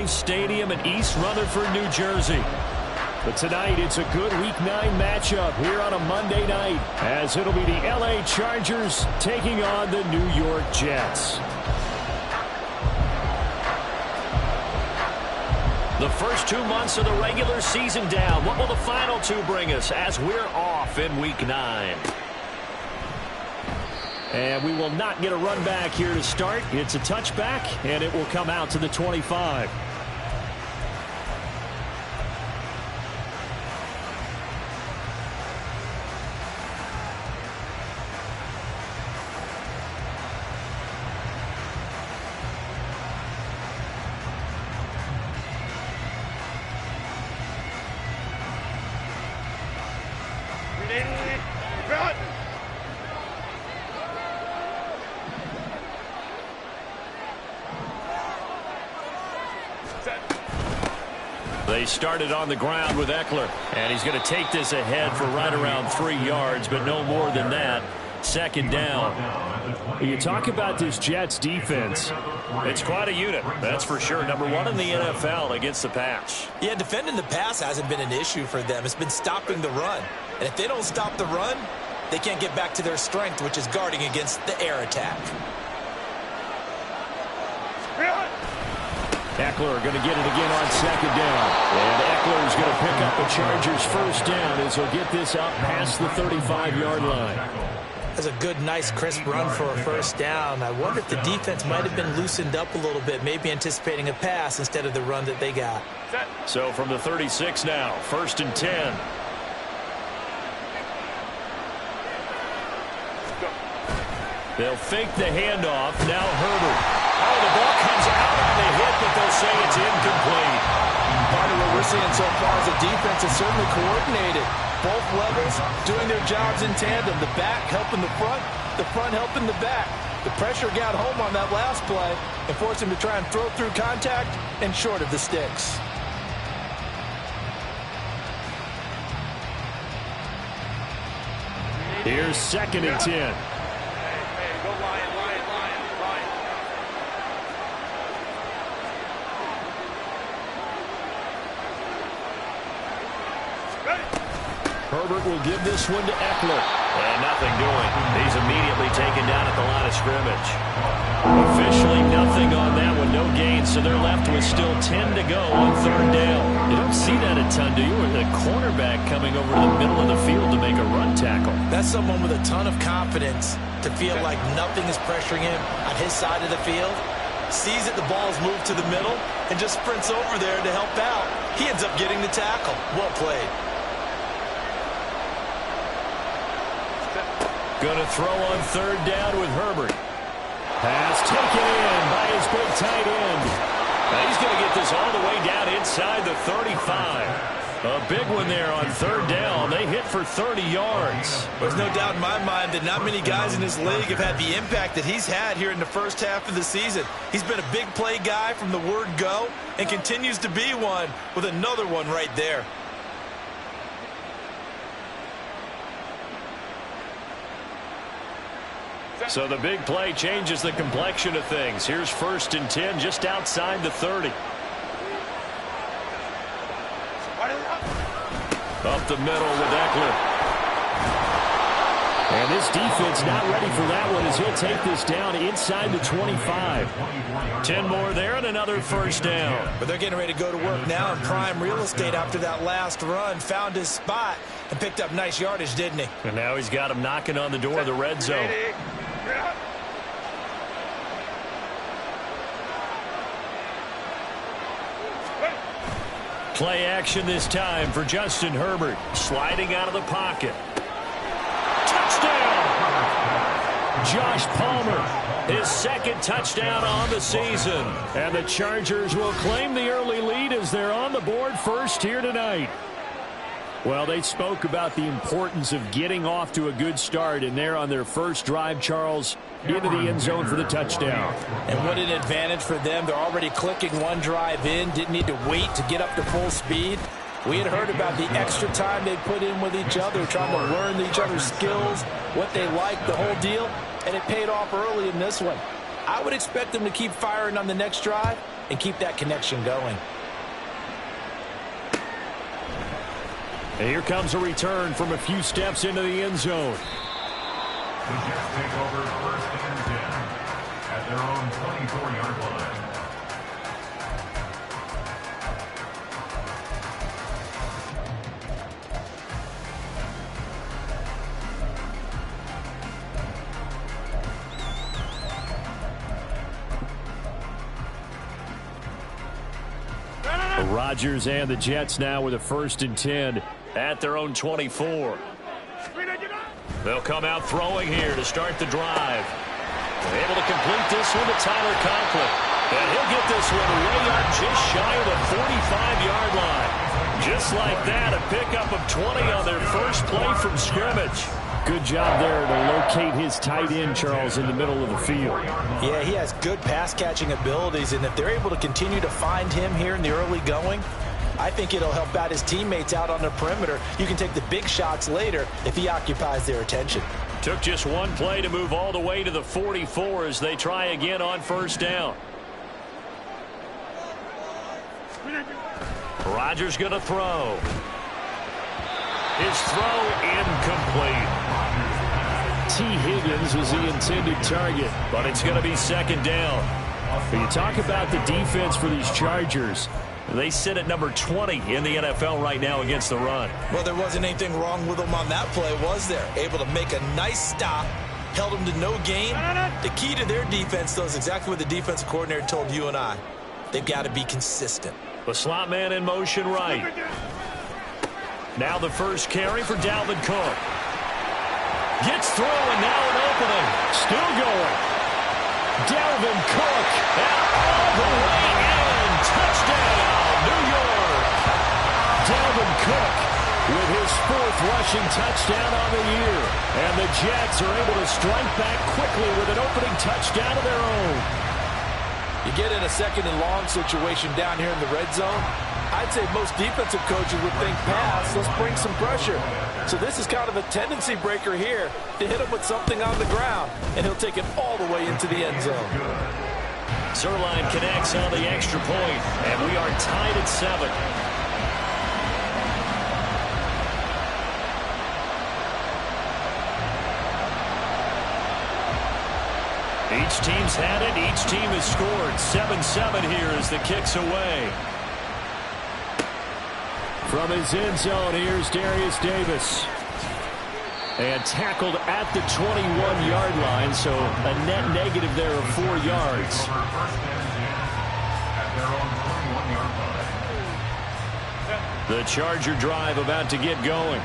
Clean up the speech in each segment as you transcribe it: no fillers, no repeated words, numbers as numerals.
Stadium in East Rutherford, New Jersey. But tonight, it's a good Week 9 matchup here on a Monday night, as it'll be the LA Chargers taking on the New York Jets. The first 2 months of the regular season down. What will the final two bring us as we're off in Week 9? And we will not get a run back here to start. It's a touchback, and it will come out to the 25. They started on the ground with Eckler, and he's going to take this ahead for right around 3 yards, but no more than that. Second down. You talk about this Jets defense. It's quite a unit, that's for sure. Number 1 in the NFL against the pass. Yeah, defending the pass hasn't been an issue for them. It's been stopping the run. And if they don't stop the run, they can't get back to their strength, which is guarding against the air attack. Eckler going to get it again on second down. And Eckler is going to pick up the Chargers' first down as he'll get this out past the 35-yard line. That's a good, nice, crisp run for a first down. I wonder if the defense might have been loosened up a little bit, maybe anticipating a pass instead of the run that they got. So from the 36 now, 1st and 10. They'll fake the handoff. Now Herbert. Oh, the ball comes out on the hit, but they'll say it's incomplete. Part of what we're seeing so far is the defense is certainly coordinated. Both levels doing their jobs in tandem. The back helping the front helping the back. The pressure got home on that last play and forced him to try and throw through contact and short of the sticks. Here's 2nd and 10. Herbert will give this one to Eckler. And nothing doing. He's immediately taken down at the line of scrimmage. Officially nothing on that one. No gain, so they're left with still 10 to go on 3rd down. You don't see that a ton, do you? With a cornerback coming over to the middle of the field to make a run tackle. That's someone with a ton of confidence to feel like nothing is pressuring him on his side of the field. Sees that the ball is moved to the middle and just sprints over there to help out. He ends up getting the tackle. Well played. Going to throw on 3rd down with Herbert. Pass taken in by his big tight end. Now he's going to get this all the way down inside the 35. A big one there on 3rd down. They hit for 30 yards. There's no doubt in my mind that not many guys in this league have had the impact that he's had here in the first half of the season. He's been a big play guy from the word go and continues to be one with another one right there. So the big play changes the complexion of things. Here's 1st and 10 just outside the 30. Up the middle with Eckler. And this defense not ready for that one as he'll take this down inside the 25. 10 more there and another 1st down. But they're getting ready to go to work now in prime real estate after that last run. Found his spot and picked up nice yardage, didn't he? And now he's got him knocking on the door of the red zone. Play action this time for Justin Herbert. Sliding out of the pocket. Touchdown! Josh Palmer, his 2nd touchdown on the season. And the Chargers will claim the early lead as they're on the board first here tonight. Well, they spoke about the importance of getting off to a good start, and they're on their first drive, Charles, into the end zone for the touchdown. And what an advantage for them. They're already clicking one drive in, didn't need to wait to get up to full speed. We had heard about the extra time they put in with each other, trying to learn each other's skills, what they like, the whole deal, and it paid off early in this one. I would expect them to keep firing on the next drive, and keep that connection going. And here comes a return from a few steps into the end zone. The Jets take over 1st and 10 at their own 24-yard line. Rodgers and the Jets now with a 1st and 10 at their own 24. They'll come out throwing here to start the drive. They're able to complete this one to Tyler Conklin. And he'll get this one way up just shy of the 45-yard line. Just like that, a pickup of 20 on their first play from scrimmage. Good job there to locate his tight end, Charles, in the middle of the field. Yeah, he has good pass-catching abilities, and if they're able to continue to find him here in the early going, I think it'll help out his teammates out on the perimeter. You can take the big shots later if he occupies their attention. Took just one play to move all the way to the 44 as they try again on 1st down. Rodgers going to throw. His throw incomplete. T. Higgins was the intended target, but it's going to be 2nd down. When you talk about the defense for these Chargers, they sit at number 20 in the NFL right now against the run. Well, there wasn't anything wrong with them on that play, was there? Able to make a nice stop, held them to no gain. The key to their defense, though, is exactly what the defensive coordinator told you and I. They've got to be consistent. The slot man in motion right. Now the first carry for Dalvin Cook. Gets through and now an opening. Still going. Dalvin Cook and all the way in. Touchdown, New York. Dalvin Cook with his 4th rushing touchdown on the year. And the Jets are able to strike back quickly with an opening touchdown of their own. You get in a 2nd and long situation down here in the red zone, I'd say most defensive coaches would think pass, let's bring some pressure. So this is kind of a tendency breaker here to hit him with something on the ground, and he'll take it all the way into the end zone. Zerline connects on the extra point, and we are tied at 7. Each team's had it. Each team has scored. 7-7 here as the kick's away. From his end zone, here's Darius Davis. And tackled at the 21-yard line, so a net negative there of 4 yards. The Charger drive about to get going.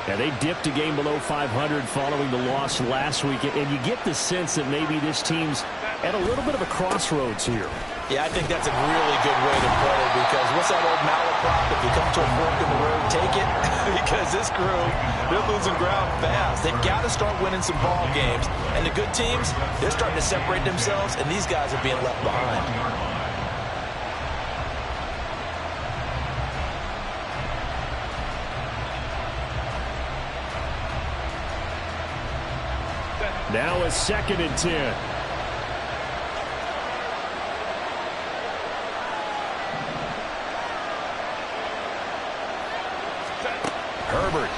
Yeah, they dipped a game below 500 following the loss last week, and you get the sense that maybe this team's at a little bit of a crossroads here. Yeah, I think that's a really good way to put it, because what's that old malaprop? If you come to a fork in the road, take it. Because this crew, they're losing ground fast. They've got to start winning some ball games. And the good teams, they're starting to separate themselves, and these guys are being left behind. Now a 2nd and 10. Herbert.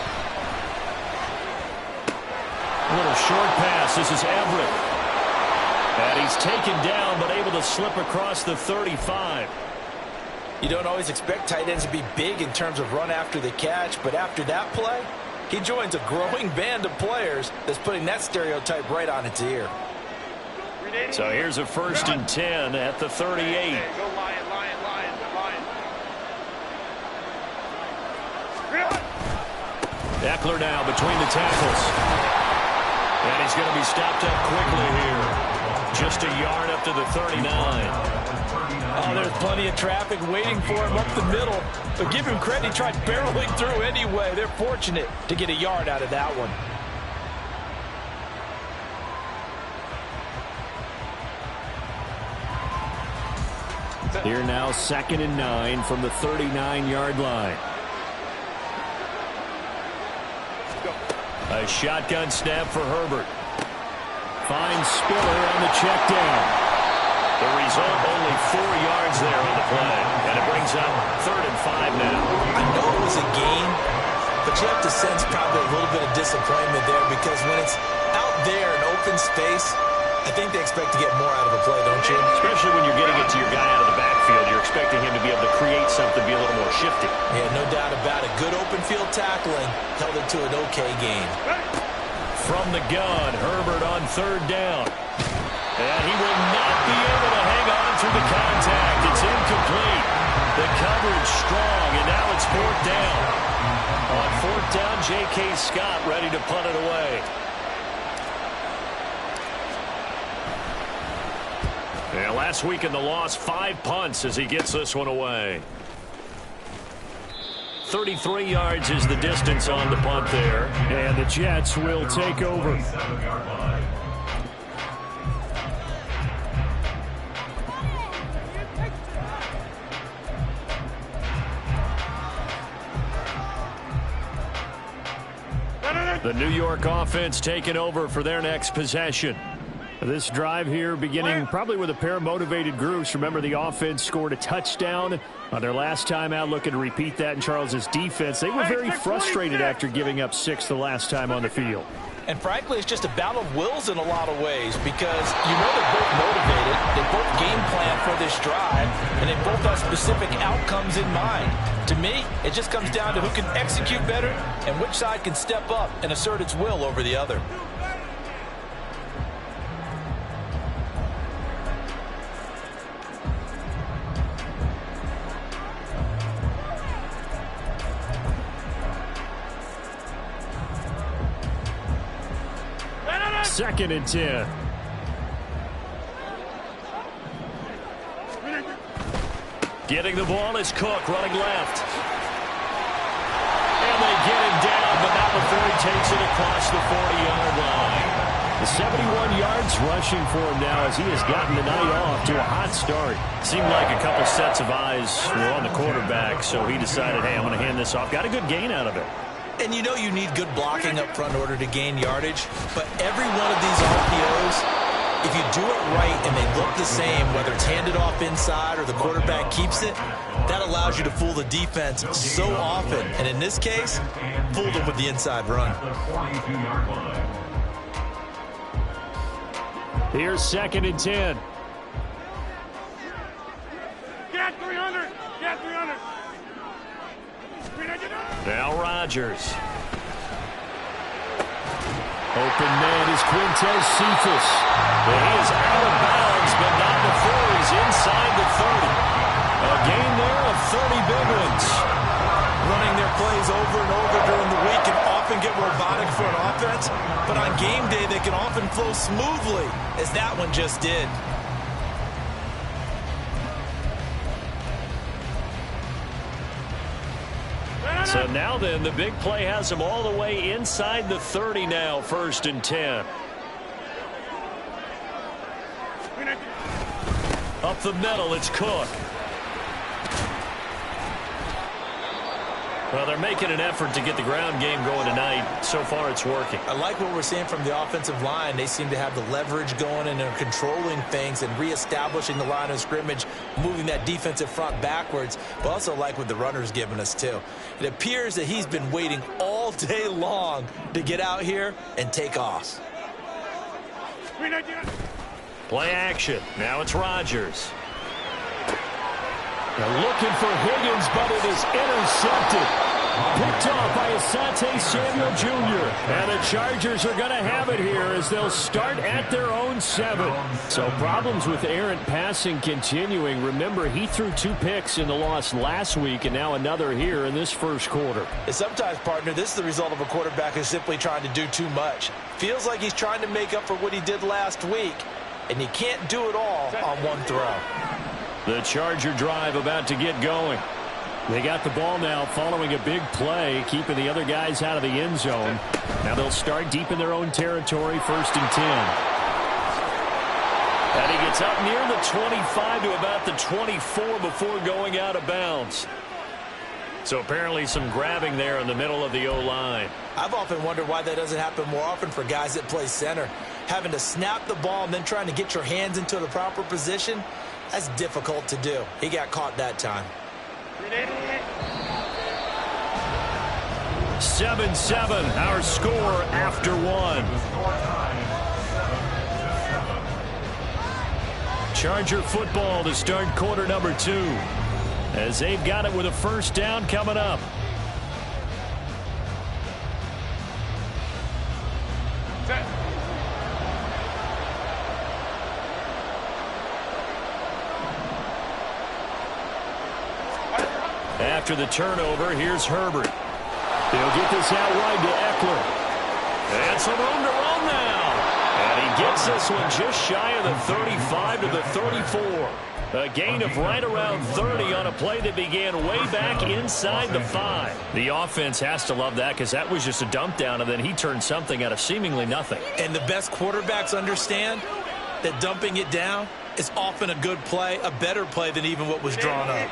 A little short pass. This is Everett. And he's taken down, but able to slip across the 35. You don't always expect tight ends to be big in terms of run after the catch, but after that play, he joins a growing band of players that's putting that stereotype right on its ear. So here's a 1st and 10 at the 38. Eckler now between the tackles. And he's going to be stopped up quickly here. Just a yard up to the 39. Oh, there's plenty of traffic waiting for him up the middle. But give him credit, he tried barreling through anyway. They're fortunate to get a yard out of that one. Here now 2nd and 9 from the 39-yard line. A shotgun snap for Herbert. Finds Spiller on the check down. The result, only 4 yards there on the play. And it brings up 3rd and 5 now. I know it was a gain, but you have to sense probably a little bit of disappointment there because when it's out there in open space, I think they expect to get more out of the play, don't you? Especially when you're getting it to your guy out of the backfield. You're expecting him to be able to create something, be a little more shifty. Yeah, no doubt about it. Good open field tackling held it to an okay gain. From the gun, Herbert on 3rd down. And he will not be able to hang on through the contact. It's incomplete. The coverage strong, and now it's 4th down. On 4th down, J.K. Scott ready to punt it away. Yeah, last week in the loss, 5 punts as he gets this one away. 33 yards is the distance on the punt there. And the Jets will take over. The New York offense taking over for their next possession. This drive here beginning probably with a pair of motivated groups. Remember, the offense scored a touchdown on their last time out. Looking to repeat that in Charles's defense. They were very frustrated after giving up 6 the last time on the field. And frankly, it's just a battle of wills in a lot of ways because you know they're both motivated. They both game plan for this drive, and they both have specific outcomes in mind. To me, it just comes down to who can execute better and which side can step up and assert its will over the other. Second and 10. Getting the ball is Cook running left. And they get him down, but not before he takes it across the 40-yard line. The 71 yards rushing for him now as he has gotten the night off to a hot start. Seemed like a couple sets of eyes were on the quarterback, so he decided, hey, I'm going to hand this off. Got a good gain out of it. And you know you need good blocking up front in order to gain yardage, but every one of these RPOs, if you do it right and they look the same, whether it's handed off inside or the quarterback keeps it, that allows you to fool the defense so often. And in this case, fooled them with the inside run. Here's 2nd and 10. Get 300! Get 300! Now Rodgers. Open man is Quintez Cephas. He is out of bounds, but not before he's inside the 30. A gain there of 30 big ones. Running their plays over and over during the week can often get robotic for an offense, but on game day they can often flow smoothly, as that one just did. So now then, the big play has him all the way inside the 30 now, 1st and 10. Up the middle, it's Cook. Well, they're making an effort to get the ground game going tonight. So far, it's working. I like what we're seeing from the offensive line. They seem to have the leverage going, and they're controlling things and reestablishing the line of scrimmage, moving that defensive front backwards, but also like what the runner's giving us, too. It appears that he's been waiting all day long to get out here and take off. Play action. Now it's Rodgers. They're looking for Higgins, but it is intercepted. Picked off by Asante Samuel Jr. And the Chargers are going to have it here as they'll start at their own 7. So problems with errant passing continuing. Remember, he threw 2 picks in the loss last week and now another here in this first quarter. And sometimes, partner, this is the result of a quarterback who's simply trying to do too much. Feels like he's trying to make up for what he did last week, and he can't do it all on one throw. The Charger drive about to get going. They got the ball now following a big play, keeping the other guys out of the end zone. Now they'll start deep in their own territory, 1st and 10. And he gets up near the 25 to about the 24 before going out of bounds. So apparently some grabbing there in the middle of the O-line. I've often wondered why that doesn't happen more often for guys that play center. Having to snap the ball and then trying to get your hands into the proper position, that's difficult to do. He got caught that time. 7-7, our score after one. Charger football to start quarter number 2. As they've got it with a first down coming up. After the turnover, here's Herbert. He'll get this out wide to Eckler. And some room to run now. And he gets this one just shy of the 35 to the 34. A gain of right around 30 on a play that began way back inside the 5. The offense has to love that because that was just a dump down, and then he turned something out of seemingly nothing. And the best quarterbacks understand that dumping it down is often a good play, a better play than even what was drawn up.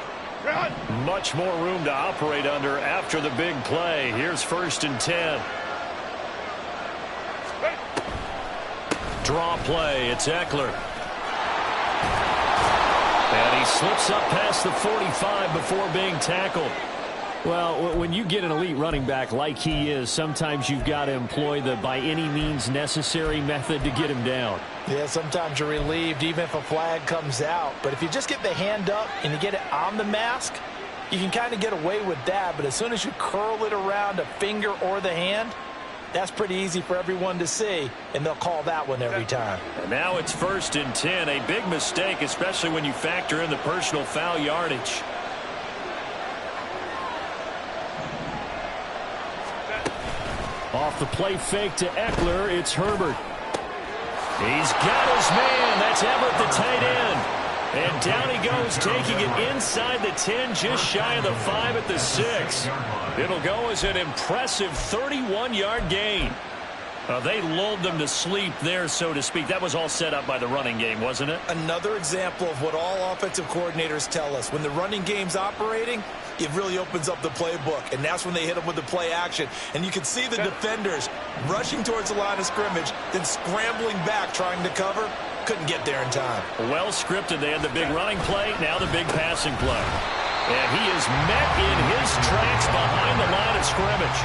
Much more room to operate under after the big play. Here's 1st and 10. Draw play. It's Eckler. And he slips up past the 45 before being tackled. Well, when you get an elite running back like he is, sometimes you've got to employ the by any means necessary method to get him down. Yeah, sometimes you're relieved even if a flag comes out. But if you just get the hand up and you get it on the mask, you can kind of get away with that. But as soon as you curl it around a finger or the hand, that's pretty easy for everyone to see, and they'll call that one every time. And now it's 1st and 10, a big mistake, especially when you factor in the personal foul yardage. Off the play fake to Eckler, it's Herbert. He's got his man. That's Everett, the tight end. And down he goes, taking it inside the 10, just shy of the 5 at the 6. It'll go as an impressive 31-yard gain. They lulled them to sleep there, so to speak. That was all set up by the running game, wasn't it? Another example of what all offensive coordinators tell us. When the running game's operating, it really opens up the playbook, and that's when they hit them with the play action. And you can see the defenders rushing towards the line of scrimmage, then scrambling back trying to cover. Couldn't get there in time. Well scripted. They had the big running play, now the big passing play. And he is met in his tracks behind the line of scrimmage.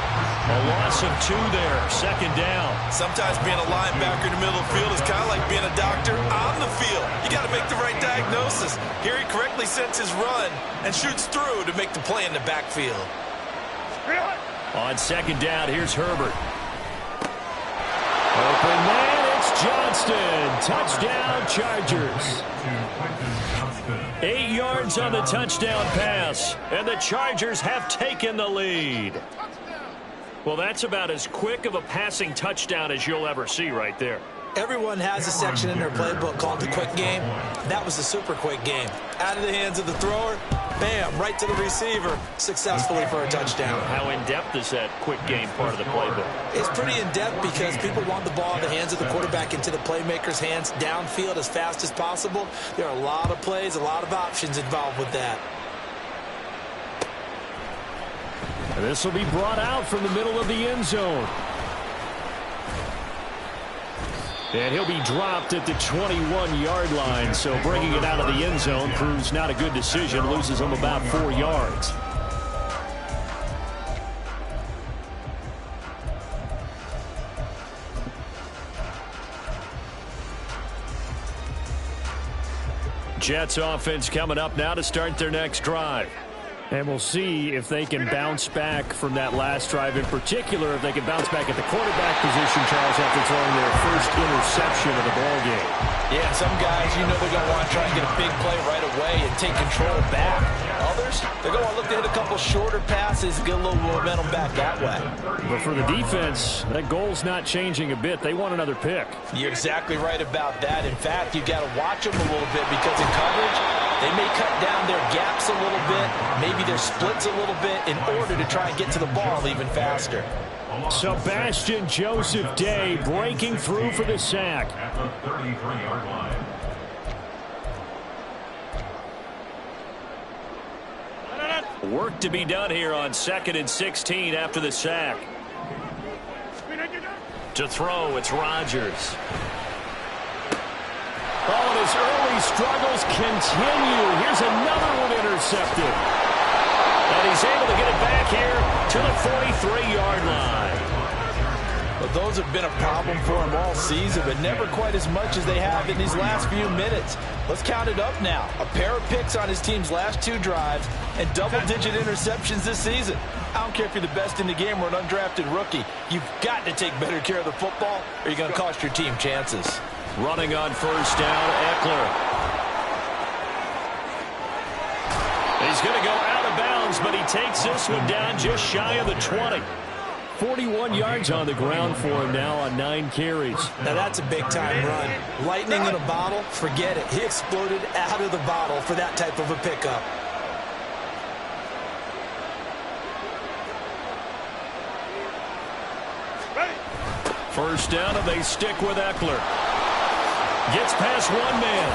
A loss of 2 there, 2nd down. Sometimes being a linebacker in the middle of the field is kind of like being a doctor on the field. You got to make the right diagnosis. Here he correctly sets his run and shoots through to make the play in the backfield. On 2nd down, here's Herbert. Open man, it's Johnston. Touchdown, Chargers. 8 yards on the touchdown pass, and the Chargers have taken the lead. Well, that's about as quick of a passing touchdown as you'll ever see right there. Everyone has a section in their playbook called the quick game. That was the super quick game. Out of the hands of the thrower, bam, right to the receiver, successfully for a touchdown. How in-depth is that quick game part of the playbook? It's pretty in-depth because people want the ball in the hands of the quarterback into the playmaker's hands downfield as fast as possible. There are a lot of plays, a lot of options involved with that. And this will be brought out from the middle of the end zone. And he'll be dropped at the 21-yard line, so bringing it out of the end zone proves not a good decision, loses him about 4 yards. Jets offense coming up now to start their next drive. And we'll see if they can bounce back from that last drive. In particular, if they can bounce back at the quarterback position, Charles, after throwing their first interception of the ball game. Yeah, some guys, you know they're going to want to try and get a big play right away and take control back. Others, they're going to look to hit a couple shorter passes and get a little momentum back that way. But for the defense, that goal's not changing a bit. They want another pick. You're exactly right about that. In fact, you've got to watch them a little bit because in coverage, they may cut down their gaps a little bit, maybe their splits a little bit in order to try and get to the ball even faster. Sebastian Joseph Day breaking through for the sack. At the 33-yard line. Work to be done here on 2nd and 16 after the sack. To throw, it's Rodgers. Oh, and his early struggles continue. Here's another one intercepted. And he's able to get it back here to the 43-yard line. Well, those have been a problem for him all season, but never quite as much as they have in these last few minutes. Let's count it up now. A pair of picks on his team's last 2 drives and double-digit interceptions this season. I don't care if you're the best in the game or an undrafted rookie. You've got to take better care of the football or you're going to cost your team chances. Running on 1st down, Eckler. He's going to go out of bounds, but he takes this one down just shy of the 20. 41 yards on the ground for him now on 9 carries. Now that's a big-time run. Lightning in a bottle, forget it. He exploded out of the bottle for that type of a pickup. First down, and they stick with Eckler. Gets past one man.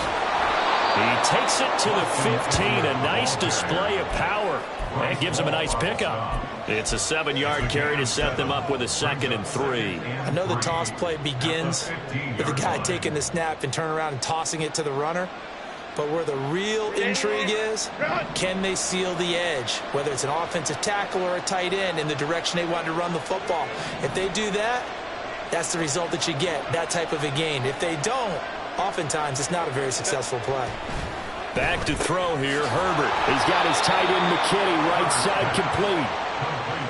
He takes it to the 15. A nice display of power. And gives him a nice pickup. It's a 7-yard carry to set them up with a 2nd and 3. I know the toss play begins with the guy taking the snap and turning around and tossing it to the runner. But where the real intrigue is, can they seal the edge? Whether it's an offensive tackle or a tight end in the direction they want to run the football. If they do that, that's the result that you get, that type of a gain. If they don't, oftentimes it's not a very successful play. Back to throw here, Herbert. He's got his tight end McKinney right side complete.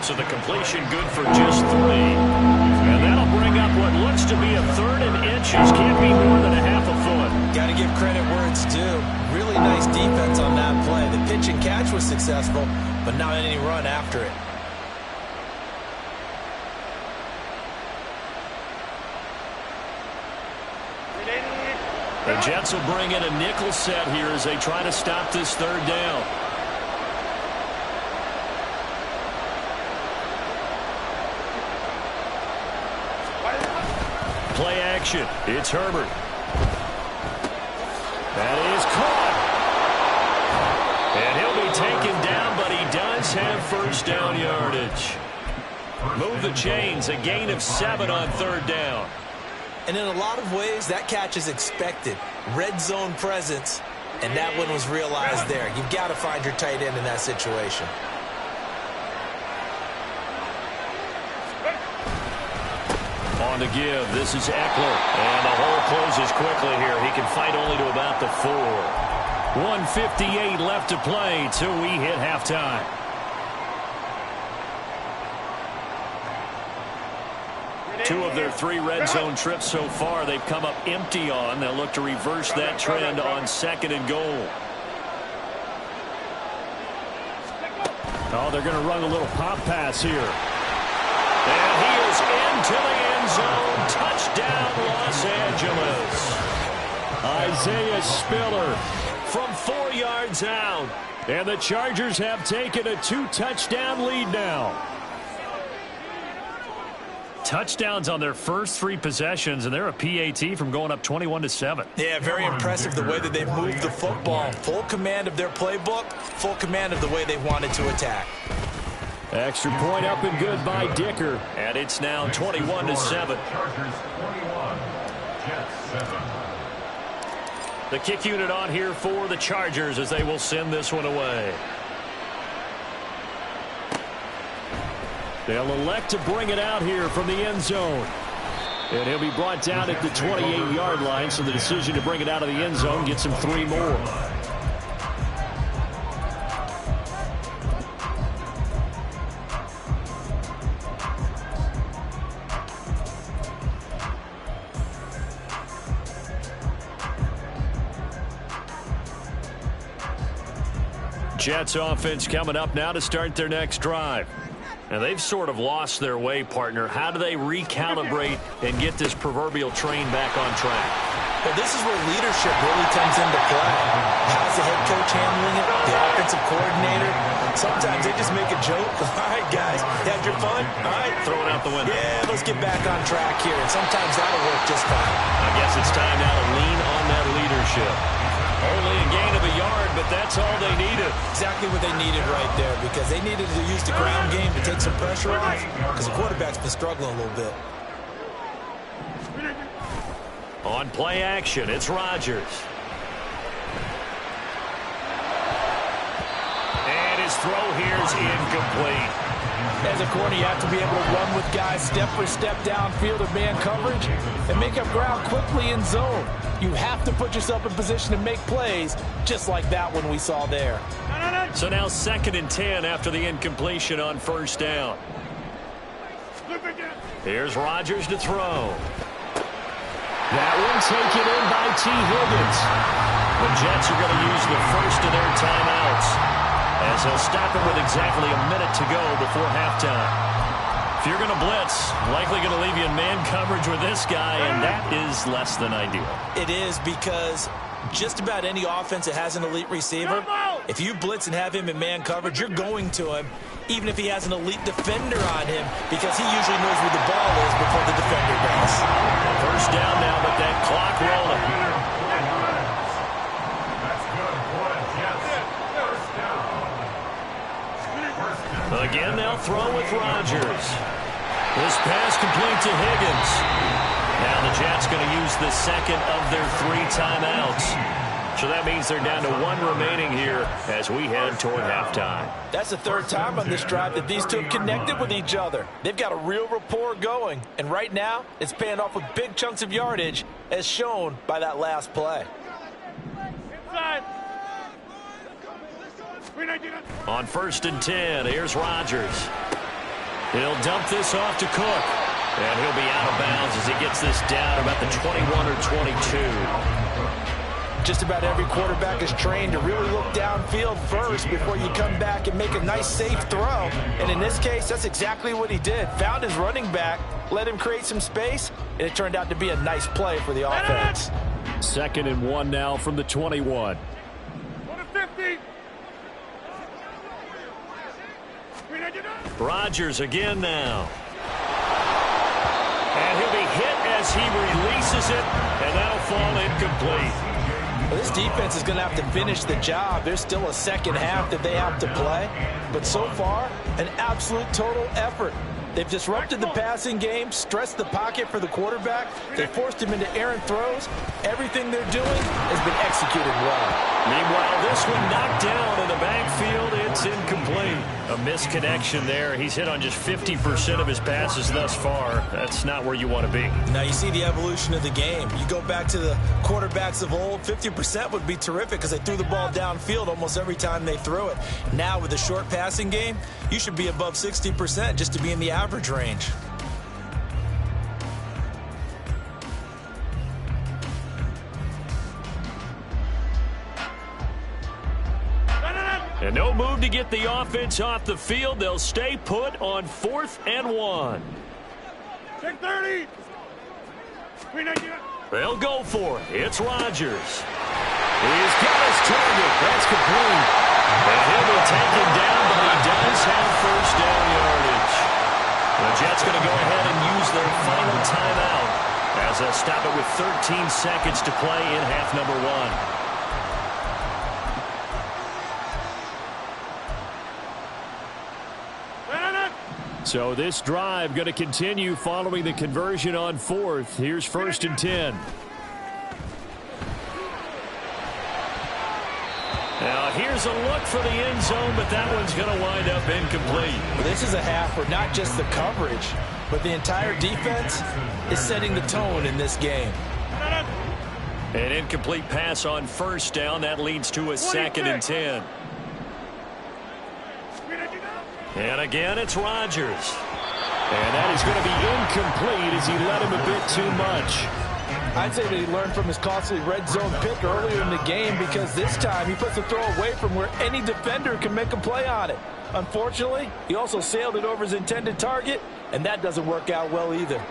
So the completion good for just 3. And that'll bring up what looks to be a 3rd and inches. Can't be more than a half a foot. Got to give credit where it's due. Really nice defense on that play. The pitch and catch was successful, but not any run after it. The Jets will bring in a nickel set here as they try to stop this 3rd down. Play action. It's Herbert. That is caught. And he'll be taken down, but he does have 1st down yardage. Move the chains. A gain of 7 on 3rd down. And in a lot of ways, that catch is expected. Red zone presence, and that one was realized there. You've got to find your tight end in that situation. On to give. This is Eckler. And the hole closes quickly here. He can fight only to about the 4. 1:58 left to play till we hit halftime. Two of their 3 red zone trips so far they've come up empty on. They'll look to reverse that trend on 2nd and goal. Oh, they're going to run a little pop pass here. And he is into the end zone. Touchdown, Los Angeles. Isaiah Spiller from 4 yards out. And the Chargers have taken a 2-touchdown lead now. Touchdowns on their first 3 possessions, and they're a PAT from going up 21-7. Yeah, very impressive the way that they've moved the football. Full command of their playbook, full command of the way they wanted to attack. Extra point up and good by Dicker, and it's now 21-7. The kick unit on here for the Chargers as they will send this one away. They'll elect to bring it out here from the end zone. And he'll be brought down at the 28-yard line, so the decision to bring it out of the end zone gets him 3 more. Jets offense coming up now to start their next drive. Now, they've sort of lost their way, partner. How do they recalibrate and get this proverbial train back on track? Well, this is where leadership really comes into play. How's the head coach handling it? The offensive coordinator? Sometimes they just make a joke. All right, guys, you had your fun? All right. Throw it out the window. Yeah, let's get back on track here. And sometimes that'll work just fine. I guess it's time now to lean on that leadership. Only a gain of a yard, but that's all they needed. Exactly what they needed right there, because they needed to use the ground game to take some pressure off, because the quarterback's been struggling a little bit. On play action, it's Rodgers. And his throw here is incomplete. As a corner, you have to be able to run with guys step for step downfield of man coverage and make up ground quickly in zone. You have to put yourself in position to make plays, just like that one we saw there. So now 2nd and 10 after the incompletion on 1st down. Here's Rodgers to throw. That one taken in by T. Higgins. The Jets are going to use the first of their timeouts, as they'll stop it with exactly a minute to go before halftime. If you're going to blitz, likely going to leave you in man coverage with this guy, and that is less than ideal. It is, because just about any offense that has an elite receiver, if you blitz and have him in man coverage, you're going to him, even if he has an elite defender on him, because he usually knows where the ball is before the defender does. 1st down now, but that clock rolling. Again, they'll throw with Rodgers. This pass complete to Higgins. Now the Jets going to use the 2nd of their 3 timeouts. So that means they're down to 1 remaining here as we head toward halftime. That's the 3rd time on this drive that these two have connected with each other. They've got a real rapport going, and right now it's paying off with big chunks of yardage, as shown by that last play. Inside. On 1st and 10, here's Rodgers. He'll dump this off to Cook, and he'll be out of bounds as he gets this down about the 21 or 22. Just about every quarterback is trained to really look downfield first before you come back and make a nice, safe throw. And in this case, that's exactly what he did. Found his running back, let him create some space, and it turned out to be a nice play for the offense. 2nd and 1 now from the 21. 50. Rodgers again now. And he'll be hit as he releases it, and that'll fall incomplete. Well, this defense is going to have to finish the job. There's still a 2nd half that they have to play. But so far, an absolute total effort. They've disrupted the passing game, stressed the pocket for the quarterback. They forced him into errant throws. Everything they're doing has been executed well. Meanwhile, this one knocked down in the backfield. It's incomplete. A misconnection there. He's hit on just 50% of his passes thus far. That's not where you want to be. Now you see the evolution of the game. You go back to the quarterbacks of old, 50% would be terrific because they threw the ball downfield almost every time they threw it. Now with the short passing game, you should be above 60% just to be in the average range. And no move to get the offense off the field. They'll stay put on 4th and 1. Check 30. They'll go for it. It's Rodgers. He's got his target. That's complete. And he'll be taken down, but he does have 1st down yardage. The Jets going to go ahead and use their final timeout as they'll stop it with 13 seconds to play in half number 1. So this drive going to continue following the conversion on 4th. Here's 1st and 10. Now here's a look for the end zone, but that one's going to wind up incomplete. This is a half where not just the coverage, but the entire defense is setting the tone in this game. An incomplete pass on 1st down. That leads to a 2nd and 10. And again, it's Rodgers. And that is going to be incomplete as he let him a bit too much. I'd say that he learned from his costly red zone pick earlier in the game, because this time he puts the throw away from where any defender can make a play on it. Unfortunately, he also sailed it over his intended target, and that doesn't work out well either.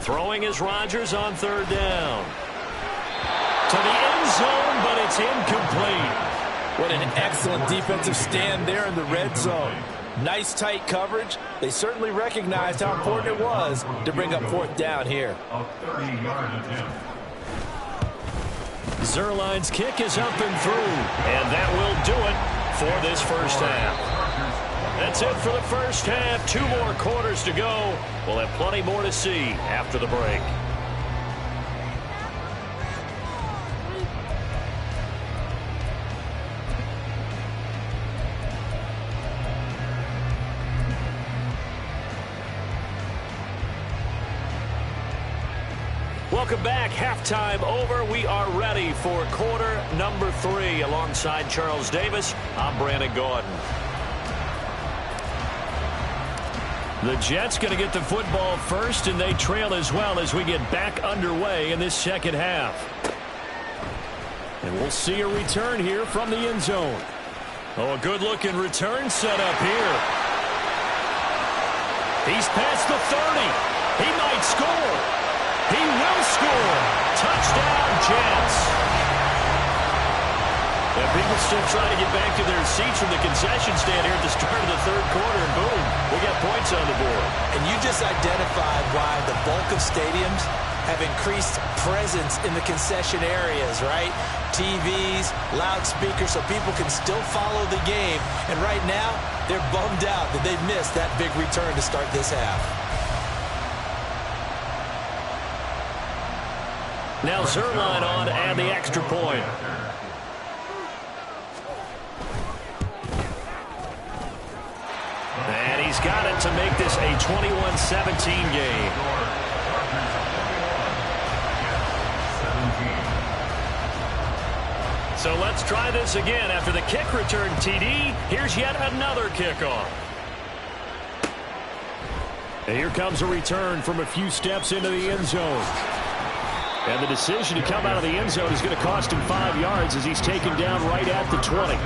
Throwing is Rodgers on 3rd down. To the end zone, but it's incomplete. What an excellent defensive stand there in the red zone. Nice tight coverage. They certainly recognized how important it was to bring up 4th down here. A 30-yard attempt. Zerline's kick is up and through, and that will do it for this first half. That's it for the first half. 2 more quarters to go. We'll have plenty more to see after the break. Welcome back. Halftime over. We are ready for quarter number 3. Alongside Charles Davis, I'm Brandon Gaudin. The Jets going to get the football first, and they trail as well as we get back underway in this second half. And we'll see a return here from the end zone. Oh, a good-looking return set up here. He's past the 30. He might score. He will score. Touchdown, Jets. And people still trying to get back to their seats from the concession stand here at the start of the third quarter, and boom, we got points on the board. And you just identified why the bulk of stadiums have increased presence in the concession areas, right? TVs, loudspeakers, so people can still follow the game. And right now, they're bummed out that they missed that big return to start this half. Now Zerline on and the extra point. And he's got it to make this a 21-17 game. So let's try this again. After the kick return TD, here's yet another kickoff. And here comes a return from a few steps into the end zone. And the decision to come out of the end zone is going to cost him 5 yards as he's taken down right at the 20.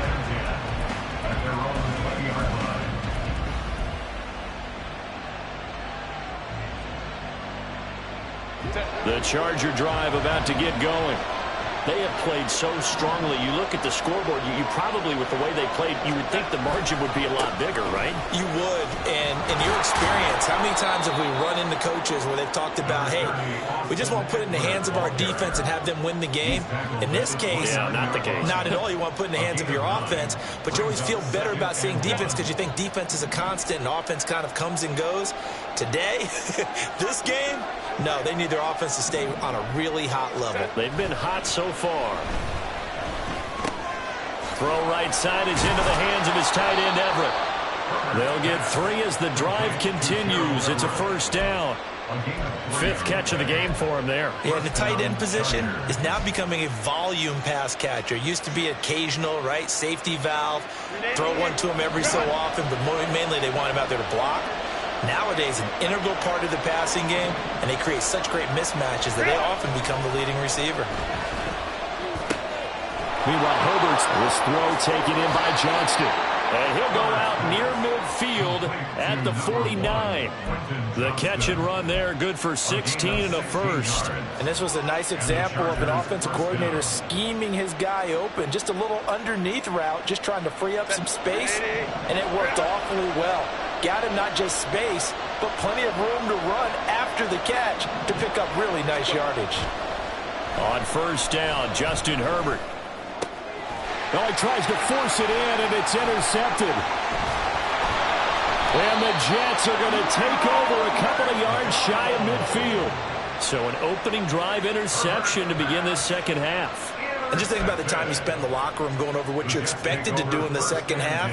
The Charger drive about to get going. They have played so strongly. You look at the scoreboard, you probably, with the way they played, you would think the margin would be a lot bigger, right? You would. And in your experience, how many times have we run into coaches where they've talked about, hey, we just want to put it in the hands of our defense and have them win the game? In this case, yeah, not the case. Not at all. You want to put it in the hands of your offense, but you always feel better about seeing defense because you think defense is a constant and offense kind of comes and goes. Today, this game, no, they need their offense to stay on a really hot level. They've been hot so far. Throw right side is into the hands of his tight end, Everett. They'll get 3 as the drive continues. It's a first down. 5th catch of the game for him there. Yeah, the tight end position is now becoming a volume pass catcher. Used to be occasional, right? Safety valve. Throw one to him every so often, but mainly they want him out there to block. Nowadays, an integral part of the passing game, and they create such great mismatches that they often become the leading receiver. Meanwhile, Herbert's this throw taken in by Johnston. And he'll go out near midfield at the 49. The catch and run there, good for 16 and a first. And this was a nice example of an offensive coordinator scheming his guy open. Just a little underneath route, just trying to free up some space, and it worked awfully well. Got him not just space, but plenty of room to run after the catch to pick up really nice yardage. On first down, Justin Herbert. Oh, he tries to force it in, and it's intercepted. And the Jets are going to take over a couple of yards shy of midfield. So an opening drive interception to begin this second half. And just think about the time you spent in the locker room going over what you expected to do in the second half.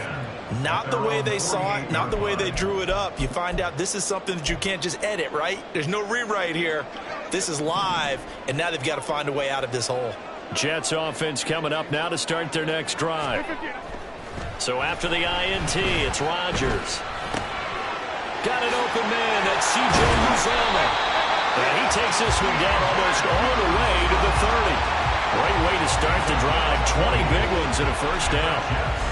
Not the way they saw it, not the way they drew it up. You find out this is something that you can't just edit, right? There's no rewrite here. This is live, and now they've got to find a way out of this hole. Jets offense coming up now to start their next drive. So after the INT, it's Rodgers. Got an open man, that's C.J. Uzomah. And he takes this one down almost all the way to the 30. Great way to start the drive. 20 big ones and a first down.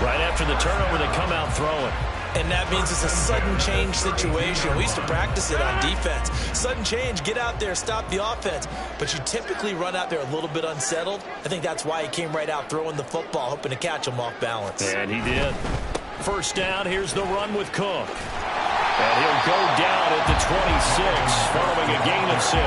Right after the turnover, they come out throwing. And that means it's a sudden change situation. We used to practice it on defense. Sudden change, get out there, stop the offense. But you typically run out there a little bit unsettled. I think that's why he came right out throwing the football, hoping to catch him off balance. And he did. First down, here's the run with Cook. And he'll go down at the 26 following a gain of 6.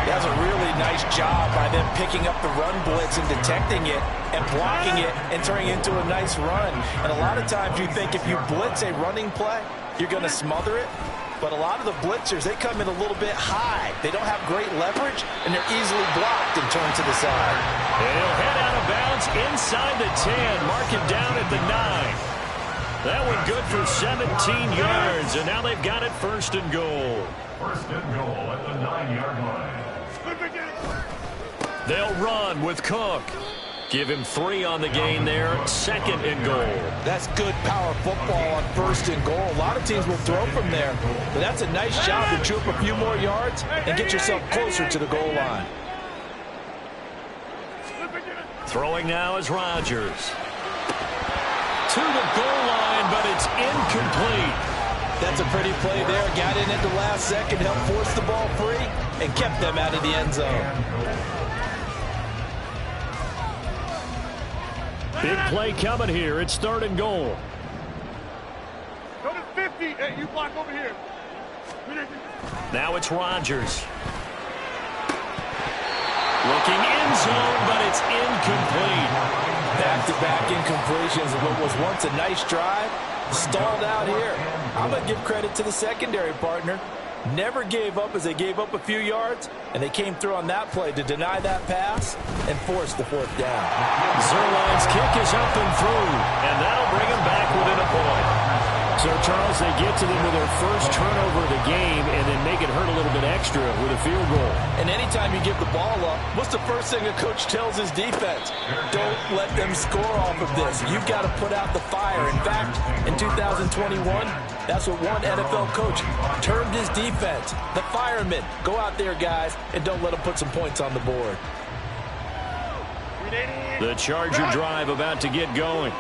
He has a really nice job by them picking up the run blitz and detecting it and blocking it and turning it into a nice run. And a lot of times you think if you blitz a running play, you're going to smother it. But a lot of the blitzers, they come in a little bit high. They don't have great leverage, and they're easily blocked and turned to the side. And he'll head out of bounds inside the 10, mark him down at the 9. That one good for 17 yards, and now they've got it first and goal. First and goal at the 9-yard line. They'll run with Cook. Give him 3 on the gain there. Second and goal. That's good power football on first and goal. A lot of teams will throw from there, but that's a nice job to chew up a few more yards and get yourself closer to the goal line. Throwing now is Rodgers. To the goal line, but it's incomplete. That's a pretty play there. Got in at the last second, helped force the ball free, and kept them out of the end zone. Big play coming here. It's third and goal. Go to 50. Hey, you block over here. Now it's Rodgers. Looking end zone, but it's incomplete. Back-to-back incompletions of what was once a nice drive. Stalled out here. I'm going to give credit to the secondary partner. Never gave up as they gave up a few yards, and they came through on that play to deny that pass and force the fourth down. Zerline's kick is up and through, and that'll bring them back within a point. So, Charles, they get to them with their first turnover of the game and then make it hurt a little bit extra with a field goal. And anytime you give the ball up, what's the first thing a coach tells his defense? Don't let them score off of this. You've got to put out the fire. In fact, in 2021, that's what one NFL coach termed his defense, the firemen. Go out there, guys, and don't let them put some points on the board. The Charger drive about to get going.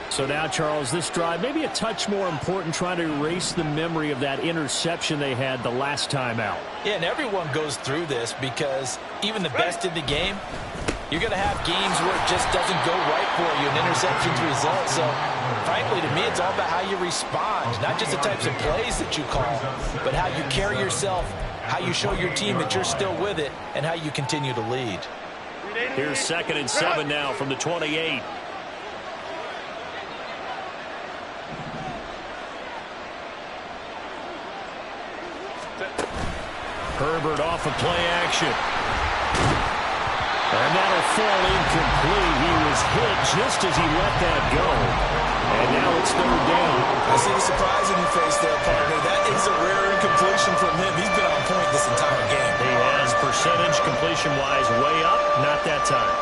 So now, Charles, this drive maybe a touch more important, trying to erase the memory of that interception they had the last time out. Yeah, and everyone goes through this because even the best in the game, you're going to have games where it just doesn't go right for you, and interceptions result. So, frankly, to me, it's all about how you respond, not just the types of plays that you call, but how you carry yourself, how you show your team that you're still with it, and how you continue to lead. Here's 2nd and 7 now from the 28. Herbert off of play action. And that'll fall incomplete. He was hit just as he let that go. And now it's third down. I see the surprise in your face there, partner. That is a rare incompletion from him. He's been on point this entire game. He has percentage completion-wise way up. Not that time.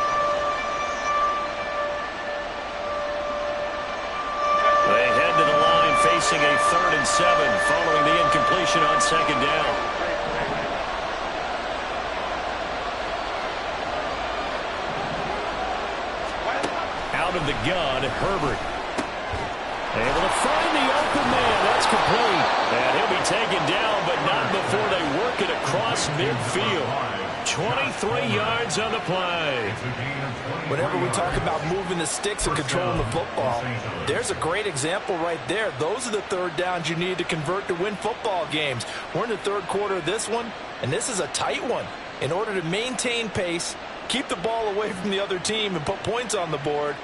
They head to the line facing a 3rd and 7 following the incompletion on 2nd down. Out of the gun, Herbert. Able to find the open man. That's complete. And he'll be taken down, but not before they work it across midfield. 23 yards on the play. Whenever we talk about moving the sticks and controlling the football, there's a great example right there. Those are the third downs you need to convert to win football games. We're in the third quarter of this one, and this is a tight one. In order to maintain pace, keep the ball away from the other team, and put points on the board,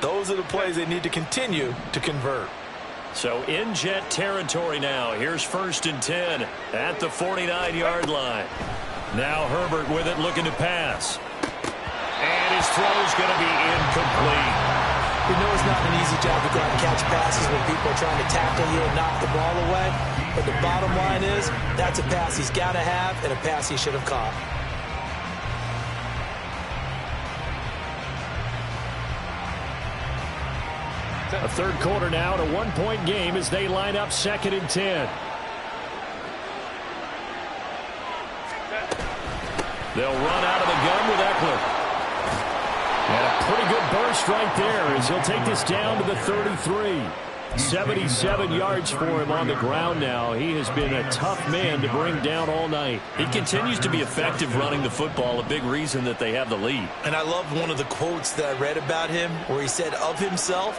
those are the plays they need to continue to convert. So in jet territory now. Here's 1st and 10 at the 49-yard line. Now Herbert with it, looking to pass. And his throw's going to be incomplete. We know it's not an easy job to go out and catch passes when people are trying to tackle you and knock the ball away. But the bottom line is, that's a pass he's got to have and a pass he should have caught. A third quarter now, and a one-point game as they line up 2nd and 10. They'll run out of the gun with Eckler. And a pretty good burst right there as he'll take this down to the 33. 77 yards for him on the ground now. He has been a tough man to bring down all night. He continues to be effective running the football, a big reason that they have the lead. And I love one of the quotes that I read about him where he said of himself,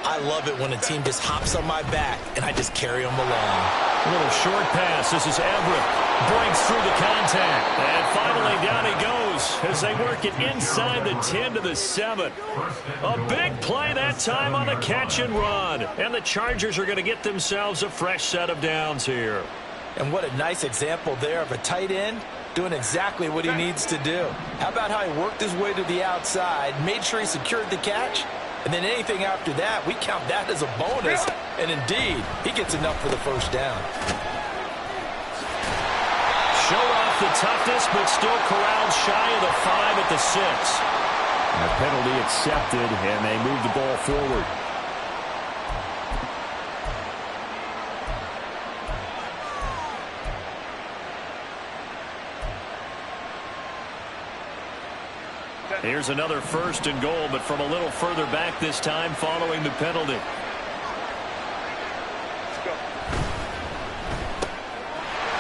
I love it when a team just hops on my back and I just carry them along. A little short pass. This is Everett. Breaks through the contact. And finally down he goes as they work it inside the 10 to the 7. A big play that time on the catch and run. And the Chargers are going to get themselves a fresh set of downs here. And what a nice example there of a tight end doing exactly what he needs to do. How about how he worked his way to the outside, made sure he secured the catch, and then anything after that, we count that as a bonus. And indeed, he gets enough for the first down. Showed off the toughness, but still corralled shy of the 5 at the 6. And a penalty accepted, and they move the ball forward. Here's another 1st and goal, but from a little further back this time following the penalty.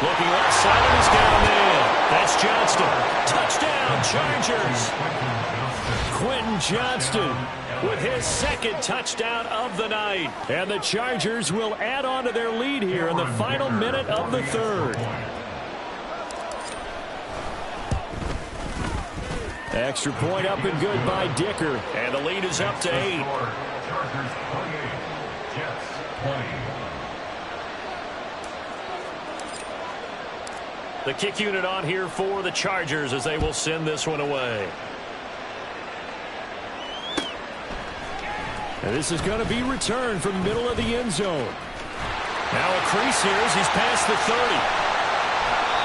Looking left side, and he's got him in. That's Johnston. Touchdown, Chargers. Quentin Johnston with his 2nd touchdown of the night. And the Chargers will add on to their lead here in the final minute of the 3rd. Extra point up and good by Dicker. And the lead is up to 8. Chargers 28, Jets 20. The kick unit on here for the Chargers as they will send this one away. And this is going to be returned from the middle of the end zone. Now a crease here as he's past the 30.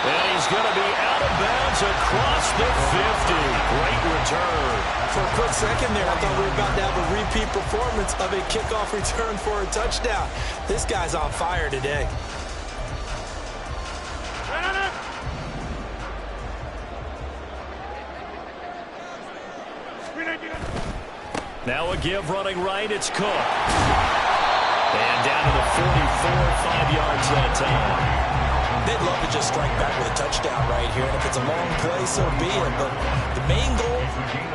And he's going to be out of bounds across the 50. Great return. For a quick second there, I thought we were about to have a repeat performance of a kickoff return for a touchdown. This guy's on fire today. Now a give running right. It's Cook. And down to the 44, 5 yards that time. They'd love to just strike back with a touchdown right here, and if it's a long play, so be it. But the main goal,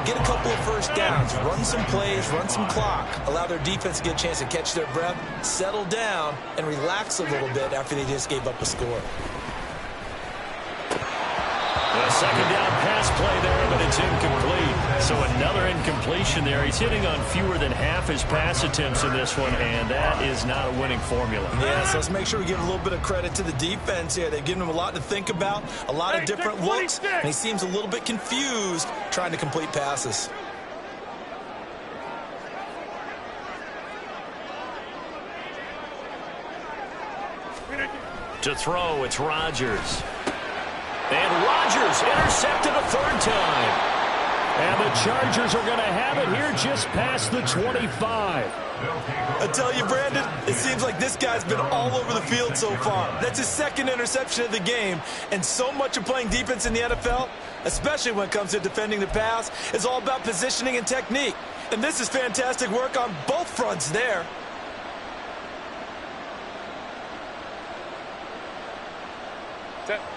get a couple of first downs, run some plays, run some clock, allow their defense to get a chance to catch their breath, settle down, and relax a little bit after they just gave up a score. A 2nd down pass play there, but it's incomplete. So another incompletion there. He's hitting on fewer than half his pass attempts in this one, and that is not a winning formula. Yes, let's make sure we give a little bit of credit to the defense here. They've given him a lot to think about, a lot of different looks, and he seems a little bit confused trying to complete passes. To throw, it's Rodgers. And Rodgers intercepted a 3rd time. And the Chargers are going to have it here just past the 25. I tell you, Brandon, it seems like this guy's been all over the field so far. That's his 2nd interception of the game. And so much of playing defense in the NFL, especially when it comes to defending the pass, is all about positioning and technique. And this is fantastic work on both fronts there.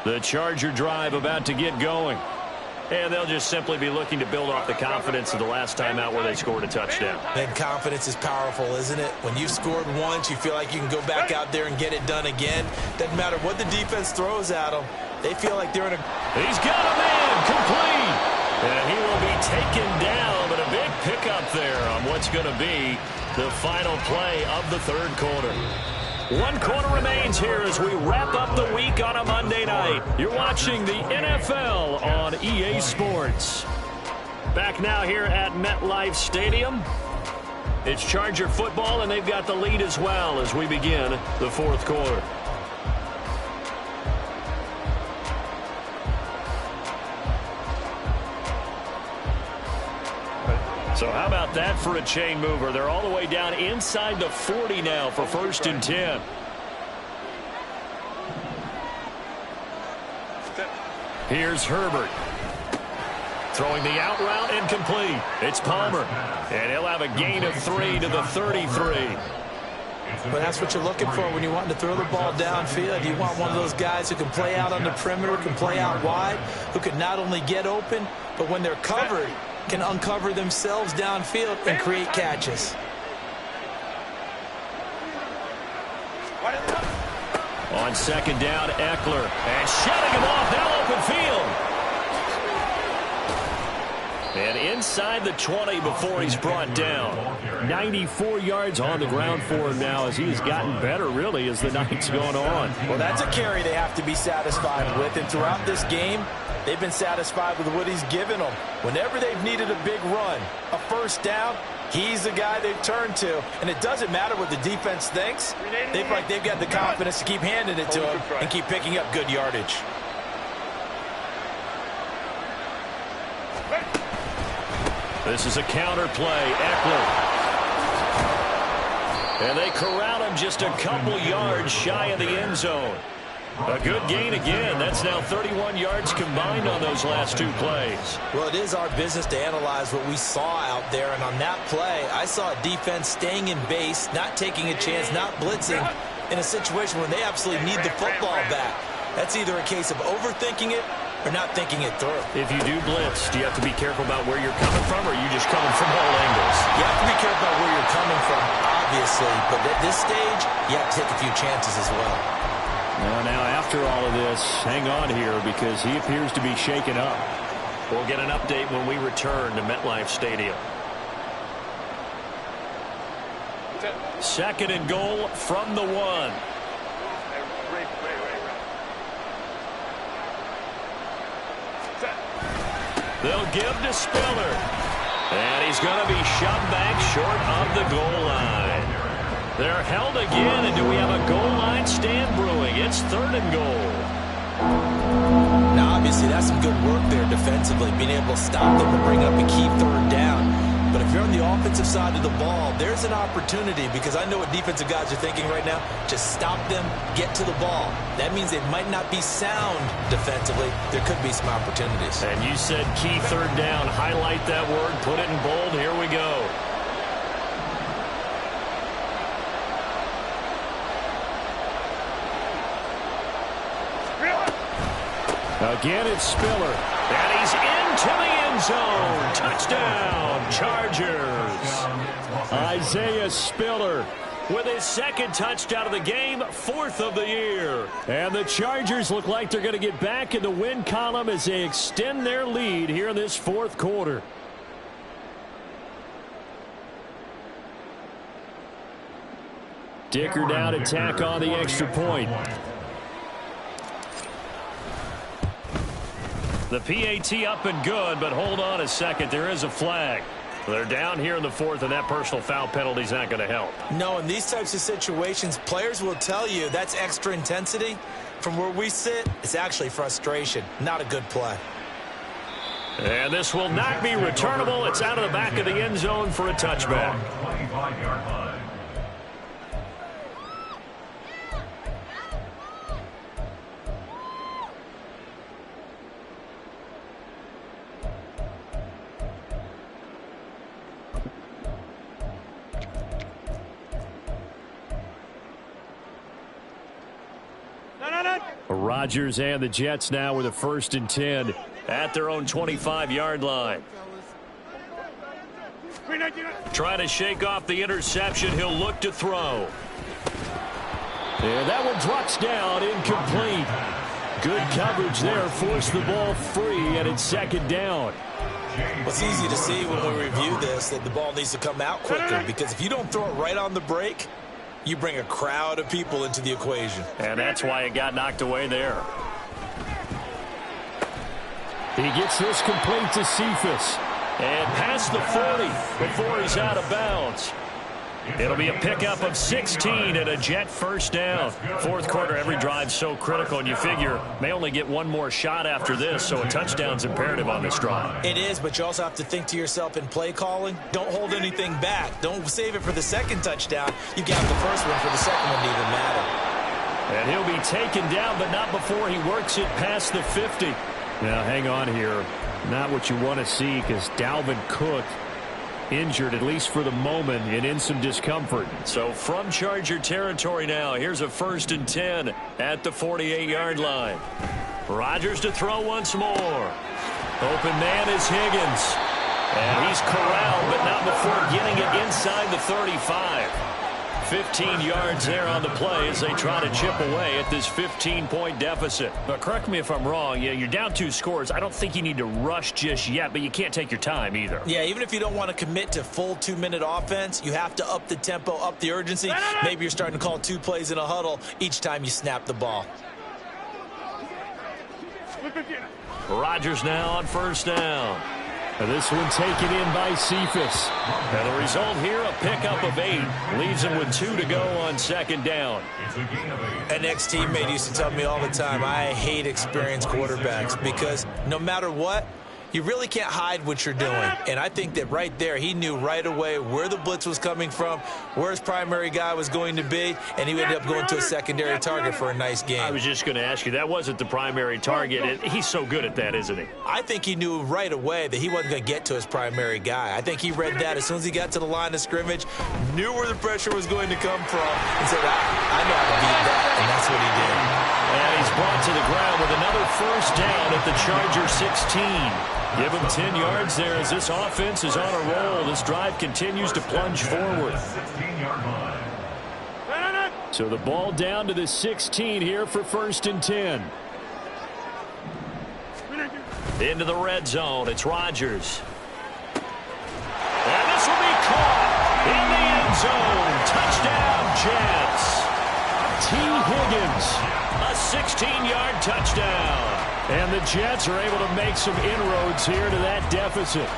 The Charger drive about to get going. And they'll just simply be looking to build off the confidence of the last time out where they scored a touchdown. And confidence is powerful, isn't it? When you've scored once, you feel like you can go back out there and get it done again. Doesn't matter what the defense throws at them. They feel like they're in a... He's got a man complete. And he will be taken down, but a big pickup there on what's going to be the final play of the 3rd quarter. 1 quarter remains here as we wrap up the week on a Monday night. You're watching the NFL on EA Sports. Back now here at MetLife Stadium. It's Charger football, and they've got the lead as well as we begin the 4th quarter. So how about that for a chain mover? They're all the way down inside the 40 now for 1st and 10. Here's Herbert. Throwing the out route incomplete. It's Palmer. And he'll have a gain of 3 to the 33. But that's what you're looking for when you want to throw the ball downfield. You want one of those guys who can play out on the perimeter, can play out wide, who can not only get open, but when they're covered, can uncover themselves downfield and create catches. On second down, Eckler. And shutting him off, now open field. And inside the 20 before he's brought down. 94 yards on the ground for him now as he's gotten better, really, as the night's gone on. Well, that's a carry they have to be satisfied with. And throughout this game, they've been satisfied with what he's given them. Whenever they've needed a big run, a first down, he's the guy they've turned to. And it doesn't matter what the defense thinks. They feel like they've got the confidence to keep handing it to him and keep picking up good yardage. This is a counter play. Eckler. And they corral him just a couple yards shy of the end zone. A good gain again. That's now 31 yards combined on those last two plays. Well, it is our business to analyze what we saw out there. And on that play, I saw a defense staying in base, not taking a chance, not blitzing in a situation where they absolutely need the football back. That's either a case of overthinking it or not thinking it through. If you do blitz, do you have to be careful about where you're coming from, or are you just coming from all angles? You have to be careful about where you're coming from, obviously. But at this stage, you have to take a few chances as well. Well, now, after all of this, hang on here because he appears to be shaken up. We'll get an update when we return to MetLife Stadium. Second and goal from the 1. They'll give to Spiller. And he's going to be shoved back short of the goal line. They're held again, and do we have a goal line stand brewing? It's third and goal. Now, obviously, that's some good work there defensively, being able to stop them and bring up a key third down. But if you're on the offensive side of the ball, there's an opportunity because I know what defensive guys are thinking right now. Just stop them, get to the ball. That means they might not be sound defensively. There could be some opportunities. And you said key third down. Highlight that word. Put it in bold. Here we go. Again, it's Spiller. And he's into the end zone. Touchdown, Chargers. Isaiah Spiller with his second touchdown of the game, 4th of the year. And the Chargers look like they're going to get back in the win column as they extend their lead here in this 4th quarter. Dicker now to tack on the extra point. The PAT up and good, but hold on a second. There is a flag. They're down here in the 4th, and that personal foul penalty is not going to help. No, in these types of situations, players will tell you that's extra intensity. From where we sit, it's actually frustration. Not a good play. And this will not be returnable. It's out of the back of the end zone for a touchback. 25-yard line. Rodgers and the Jets now with a 1st and 10 at their own 25-yard line. Trying to shake off the interception. He'll look to throw. And that one drops down, incomplete. Good coverage there. Forced the ball free, and it's 2nd down. Well, it's easy to see when we review this that the ball needs to come out quicker because if you don't throw it right on the break, you bring a crowd of people into the equation. And that's why it got knocked away there. He gets this complete to Cephas. And past the 40 before he's out of bounds. It'll be a pickup of 16 and a Jet 1st down. 4th quarter, every drive's so critical, and you figure may only get one more shot after this, so a touchdown's imperative on this drive. It is, but you also have to think to yourself in play calling, don't hold anything back. Don't save it for the second touchdown. You got the first one for the second one to even matter. And he'll be taken down, but not before he works it past the 50. Now, hang on here. Not what you want to see because Dalvin Cook injured, at least for the moment, and in some discomfort. So from Charger territory now, here's a 1st and 10 at the 48-yard line. Rodgers to throw once more. Open man is Higgins. And he's corralled, but not before getting it inside the 35. 15 yards there on the play as they try to chip away at this 15-point deficit. But correct me if I'm wrong. Yeah, you're down 2 scores. I don't think you need to rush just yet, but you can't take your time either. Yeah, even if you don't want to commit to full 2-minute offense, you have to up the tempo, up the urgency. Maybe you're starting to call 2 plays in a huddle each time you snap the ball. Rodgers now on 1st down. And this one taken in by Cephas. And the result here, a pickup of 8. Leaves him with 2 to go on 2nd down. An ex-teammate used to tell me all the time, I hate experienced quarterbacks because no matter what, you really can't hide what you're doing. And I think that right there, he knew right away where the blitz was coming from, where his primary guy was going to be, and he ended up going to a secondary target for a nice game. I was just going to ask you, that wasn't the primary target. He's so good at that, isn't he? I think he knew right away that he wasn't going to get to his primary guy. I think he read that as soon as he got to the line of scrimmage, knew where the pressure was going to come from, and said, I know how to beat that, and that's what he did. And he's brought to the ground with another 1st down at the Charger 16. Give him 10 yards there as this offense is on a roll. This drive continues to plunge forward. So the ball down to the 16 here for 1st and 10. Into the red zone. It's Rodgers. And this will be caught in the end zone. Touchdown, Jets. T. Higgins. A 16-yard touchdown. And the Jets are able to make some inroads here to that deficit.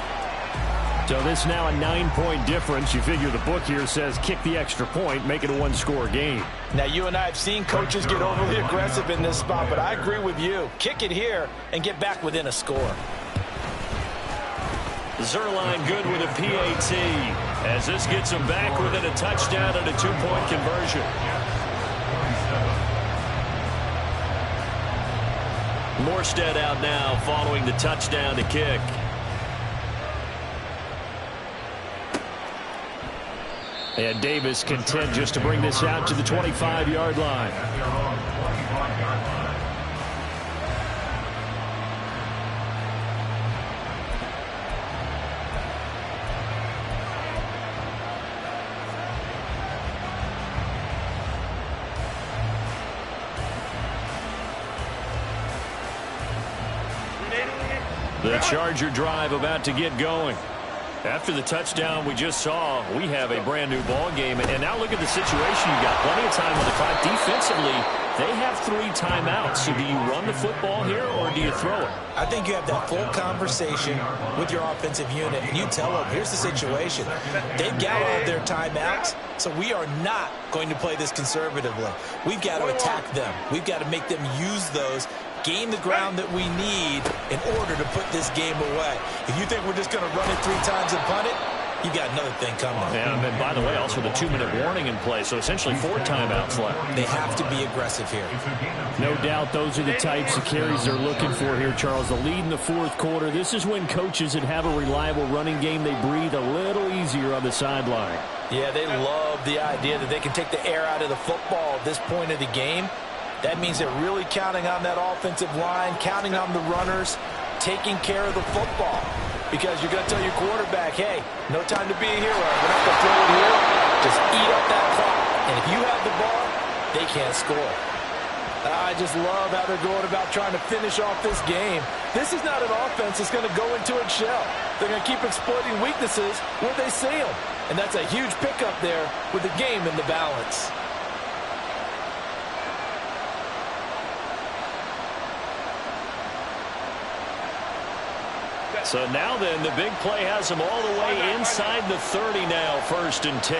So this now a 9-point difference. You figure the book here says kick the extra point, make it a 1-score game. Now, you and I have seen coaches get overly aggressive in this spot, but I agree with you. Kick it here and get back within a score. Zerline good with a PAT as this gets him back within a touchdown and a 2-point conversion. Morstead out now following the touchdown to kick. And Davis content just to bring this out to the 25-yard line. The Charger drive about to get going. After the touchdown we just saw, we have a brand new ball game. And now look at the situation. You got plenty of time on the clock. Defensively, they have 3 timeouts. So do you run the football here or do you throw it? I think you have that full conversation with your offensive unit, and you tell them, here's the situation. They've got all of their timeouts, so we are not going to play this conservatively. We've got to attack them. We've got to make them use those, gain the ground that we need in order to put this game away. If you think we're just going to run it 3 times and punt it, you got another thing coming. And then, by the way, also the 2-minute warning in play, so essentially 4 timeouts left. They have to be aggressive here. No doubt those are the types of carries they're looking for here, Charles. The lead in the 4th quarter. This is when coaches that have a reliable running game, they breathe a little easier on the sideline. Yeah, they love the idea that they can take the air out of the football at this point of the game. That means they're really counting on that offensive line, counting on the runners, taking care of the football. Because you're going to tell your quarterback, hey, no time to be a hero. We're not going to throw it here. Just eat up that clock. And if you have the ball, they can't score. I just love how they're going about trying to finish off this game. This is not an offense that's going to go into its shell. They're going to keep exploiting weaknesses where they see them. And that's a huge pickup there with the game in the balance. So now then, the big play has them all the way inside the 30 now, 1st and 10.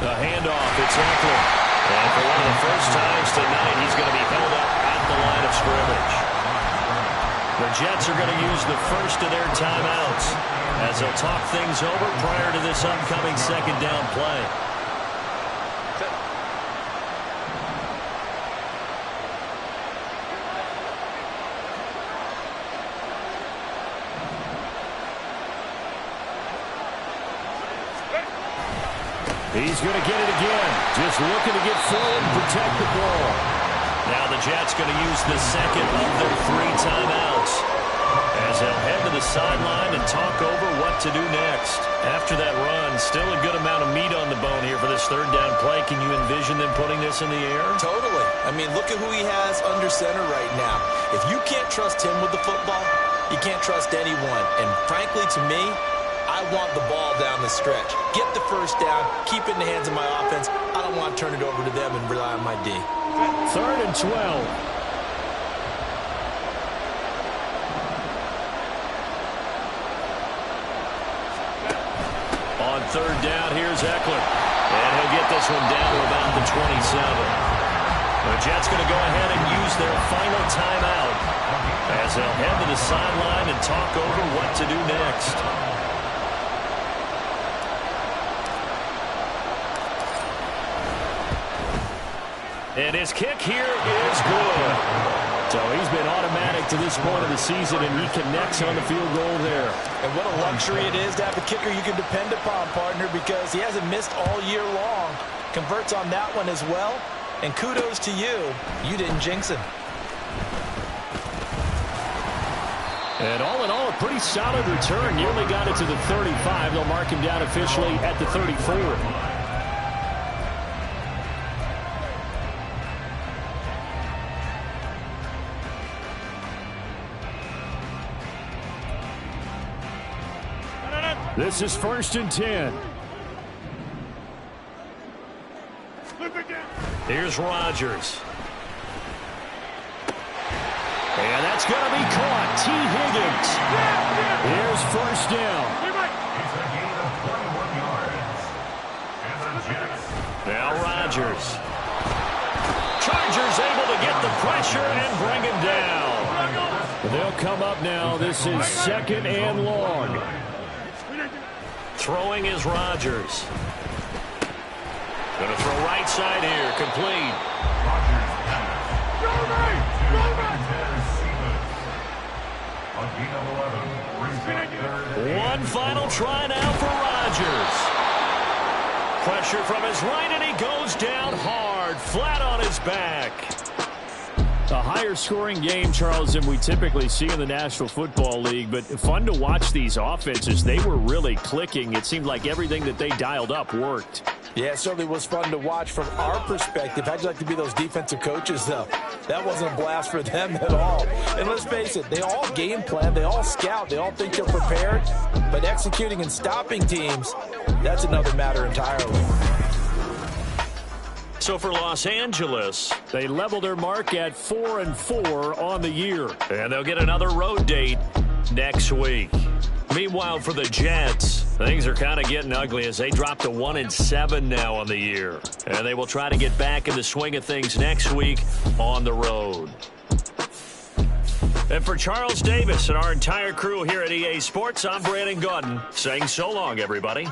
The handoff, it's Eckler. And for one of the first times tonight, he's going to be held up at the line of scrimmage. The Jets are going to use the first of their timeouts as they'll talk things over prior to this upcoming 2nd down play. He's going to get it again. Just looking to get forward and protect the ball. Now the Jets going to use the 2nd of their 3 timeouts as they'll head to the sideline and talk over what what to do next. After that run, still a good amount of meat on the bone here for this third down play. Can you envision them putting this in the air? Totally. I mean, look at who he has under center right now. If you can't trust him with the football, you can't trust anyone. And frankly, to me, I want the ball down the stretch. Get the first down, keep it in the hands of my offense. I don't want to turn it over to them and rely on my D. 3rd and 12. On 3rd down, here's Eckler. And he'll get this one down to about the 27. The Jets going to go ahead and use their final timeout as they'll head to the sideline and talk over what to do next. And his kick here is good. So he's been automatic to this point of the season, and he connects on the field goal there. And what a luxury it is to have a kicker you can depend upon, partner, because he hasn't missed all year long. Converts on that one as well. And kudos to you. You didn't jinx him. And all in all, a pretty solid return. Nearly got it to the 35. They'll mark him down officially at the 34. This is 1st and 10. Here's Rodgers. And that's going to be caught. T. Higgins. Here's 1st down. Now Rodgers. Chargers able to get the pressure and bring him down. They'll come up now. This is 2nd and long. Throwing is Rodgers. Going to throw right side here. Complete. One final try now for Rodgers. Pressure from his right, and he goes down hard, flat on his back. A higher scoring game, Charles, than we typically see in the National Football League, but fun to watch these offenses. They were really clicking. It seemed like everything that they dialed up worked. Yeah, it certainly was fun to watch from our perspective. How'd you like to be those defensive coaches, though? That wasn't a blast for them at all. And let's face it, they all game plan, they all scout, they all think they're prepared. But executing and stopping teams, that's another matter entirely. So for Los Angeles, they level their mark at 4-4 on the year. And they'll get another road date next week. Meanwhile, for the Jets, things are kind of getting ugly as they drop to 1-7 now on the year. And they will try to get back in the swing of things next week on the road. And for Charles Davis and our entire crew here at EA Sports, I'm Brandon Gaudin saying so long, everybody.